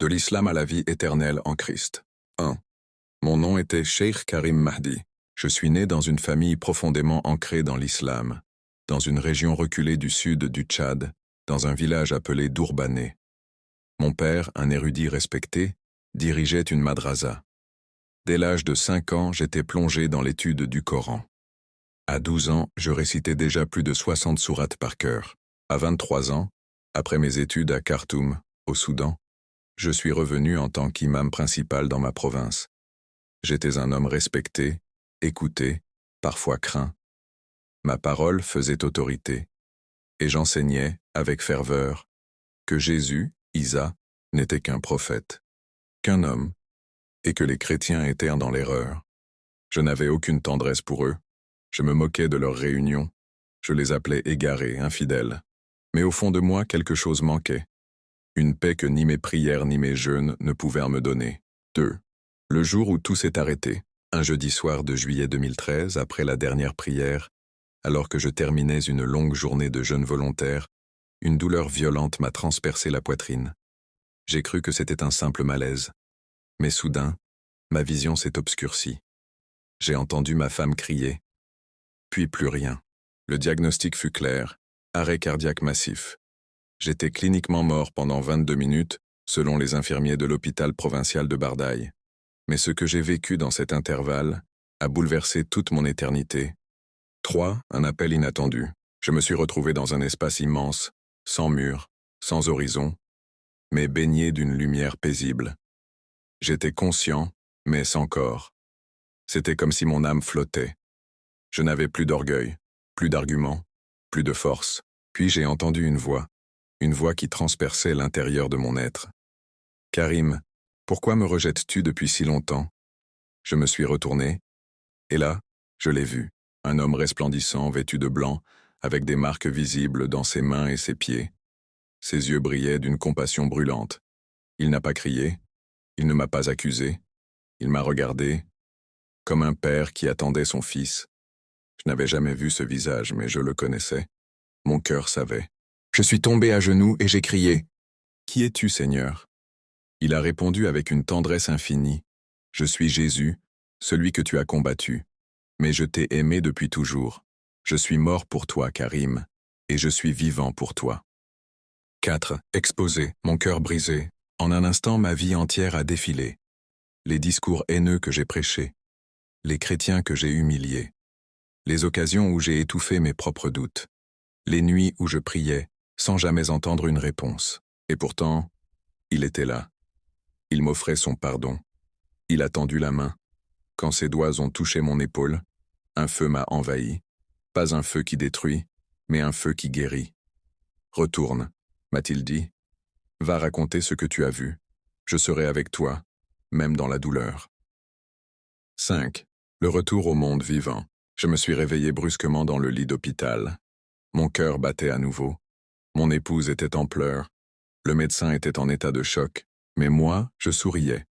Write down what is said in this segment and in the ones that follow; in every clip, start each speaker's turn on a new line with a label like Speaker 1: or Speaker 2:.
Speaker 1: De l'islam à la vie éternelle en Christ. 1. Mon nom était Cheikh Karim Mahdi. Je suis né dans une famille profondément ancrée dans l'islam, dans une région reculée du sud du Tchad, dans un village appelé Dourbané. Mon père, un érudit respecté, dirigeait une madrasa. Dès l'âge de 5 ans, j'étais plongé dans l'étude du Coran. À 12 ans, je récitais déjà plus de 60 sourates par cœur. À 23 ans, après mes études à Khartoum, au Soudan, je suis revenu en tant qu'imam principal dans ma province. J'étais un homme respecté, écouté, parfois craint. Ma parole faisait autorité, et j'enseignais, avec ferveur, que Jésus, Isa, n'était qu'un prophète, qu'un homme, et que les chrétiens étaient dans l'erreur. Je n'avais aucune tendresse pour eux, je me moquais de leurs réunions, je les appelais égarés, infidèles. Mais au fond de moi, quelque chose manquait. Une paix que ni mes prières ni mes jeûnes ne pouvaient me donner. 2. Le jour où tout s'est arrêté, un jeudi soir de juillet 2013, après la dernière prière, alors que je terminais une longue journée de jeûne volontaire, une douleur violente m'a transpercé la poitrine. J'ai cru que c'était un simple malaise. Mais soudain, ma vision s'est obscurcie. J'ai entendu ma femme crier. Puis plus rien. Le diagnostic fut clair, arrêt cardiaque massif. J'étais cliniquement mort pendant 22 minutes, selon les infirmiers de l'hôpital provincial de Bardaï. Mais ce que j'ai vécu dans cet intervalle a bouleversé toute mon éternité. 3. Un appel inattendu. Je me suis retrouvé dans un espace immense, sans mur, sans horizon, mais baigné d'une lumière paisible. J'étais conscient, mais sans corps. C'était comme si mon âme flottait. Je n'avais plus d'orgueil, plus d'arguments, plus de force. Puis j'ai entendu une voix qui transperçait l'intérieur de mon être. « Karim, pourquoi me rejettes-tu depuis si longtemps ?» Je me suis retourné, et là, je l'ai vu, un homme resplendissant, vêtu de blanc, avec des marques visibles dans ses mains et ses pieds. Ses yeux brillaient d'une compassion brûlante. Il n'a pas crié, il ne m'a pas accusé, il m'a regardé, comme un père qui attendait son fils. Je n'avais jamais vu ce visage, mais je le connaissais. Mon cœur savait. Je suis tombé à genoux et j'ai crié « Qui es-tu, Seigneur ?» Il a répondu avec une tendresse infinie « Je suis Jésus, celui que tu as combattu. Mais je t'ai aimé depuis toujours. Je suis mort pour toi, Karim, et je suis vivant pour toi. » 4. Exposé, mon cœur brisé. En un instant, ma vie entière a défilé. Les discours haineux que j'ai prêchés, les chrétiens que j'ai humiliés, les occasions où j'ai étouffé mes propres doutes, les nuits où je priais, sans jamais entendre une réponse. Et pourtant, il était là. Il m'offrait son pardon. Il a tendu la main. Quand ses doigts ont touché mon épaule, un feu m'a envahi. Pas un feu qui détruit, mais un feu qui guérit. « Retourne », m'a-t-il dit. « Va raconter ce que tu as vu. Je serai avec toi, même dans la douleur. » 5. Le retour au monde vivant. Je me suis réveillé brusquement dans le lit d'hôpital. Mon cœur battait à nouveau. Mon épouse était en pleurs. Le médecin était en état de choc. Mais moi, je souriais.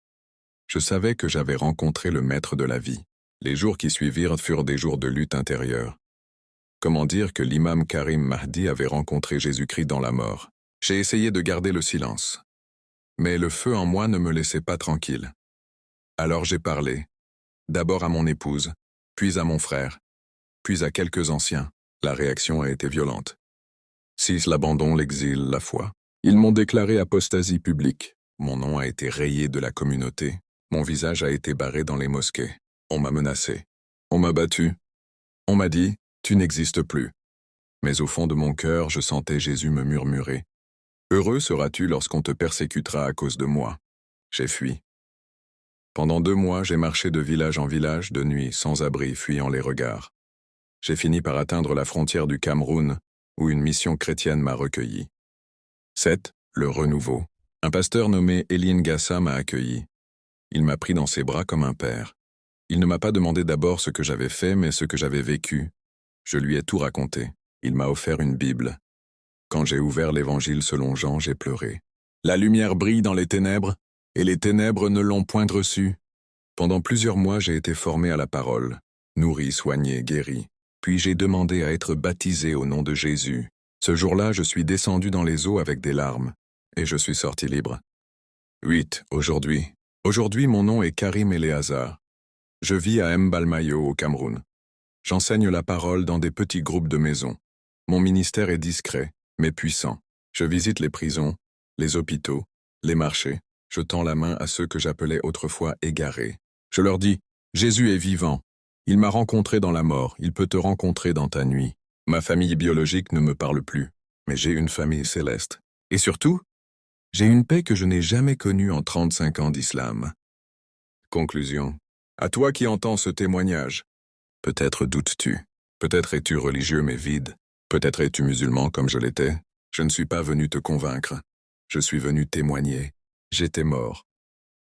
Speaker 1: Je savais que j'avais rencontré le maître de la vie. Les jours qui suivirent furent des jours de lutte intérieure. Comment dire que l'imam Karim Mahdi avait rencontré Jésus-Christ dans la mort? J'ai essayé de garder le silence. Mais le feu en moi ne me laissait pas tranquille. Alors j'ai parlé. D'abord à mon épouse, puis à mon frère, puis à quelques anciens. La réaction a été violente. 6. L'abandon, l'exil, la foi. Ils m'ont déclaré apostasie publique. Mon nom a été rayé de la communauté. Mon visage a été barré dans les mosquées. On m'a menacé. On m'a battu. On m'a dit « Tu n'existes plus ». Mais au fond de mon cœur, je sentais Jésus me murmurer « Heureux seras-tu lorsqu'on te persécutera à cause de moi ». J'ai fui. Pendant 2 mois, j'ai marché de village en village, de nuit, sans abri, fuyant les regards. J'ai fini par atteindre la frontière du Cameroun, où une mission chrétienne m'a recueilli. 7. Le renouveau. Un pasteur nommé Eline Gassa m'a accueilli. Il m'a pris dans ses bras comme un père. Il ne m'a pas demandé d'abord ce que j'avais fait, mais ce que j'avais vécu. Je lui ai tout raconté. Il m'a offert une Bible. Quand j'ai ouvert l'Évangile selon Jean, j'ai pleuré. La lumière brille dans les ténèbres, et les ténèbres ne l'ont point reçue. Pendant plusieurs mois, j'ai été formé à la parole, nourri, soigné, guéri. Puis j'ai demandé à être baptisé au nom de Jésus. Ce jour-là, je suis descendu dans les eaux avec des larmes, et je suis sorti libre. 8. Aujourd'hui. Aujourd'hui, mon nom est Karim Eleazar. Je vis à Mbalmayo, au Cameroun. J'enseigne la parole dans des petits groupes de maisons. Mon ministère est discret, mais puissant. Je visite les prisons, les hôpitaux, les marchés. Je tends la main à ceux que j'appelais autrefois égarés. Je leur dis, Jésus est vivant. Il m'a rencontré dans la mort, il peut te rencontrer dans ta nuit. Ma famille biologique ne me parle plus, mais j'ai une famille céleste. Et surtout, j'ai une paix que je n'ai jamais connue en 35 ans d'islam. Conclusion. À toi qui entends ce témoignage, peut-être doutes-tu, peut-être es-tu religieux mais vide, peut-être es-tu musulman comme je l'étais. Je ne suis pas venu te convaincre, je suis venu témoigner. J'étais mort.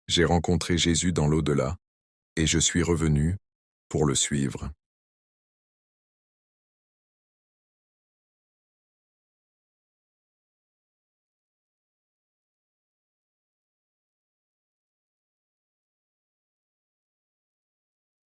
Speaker 1: J'ai rencontré Jésus dans l'au-delà, et je suis revenu pour le suivre.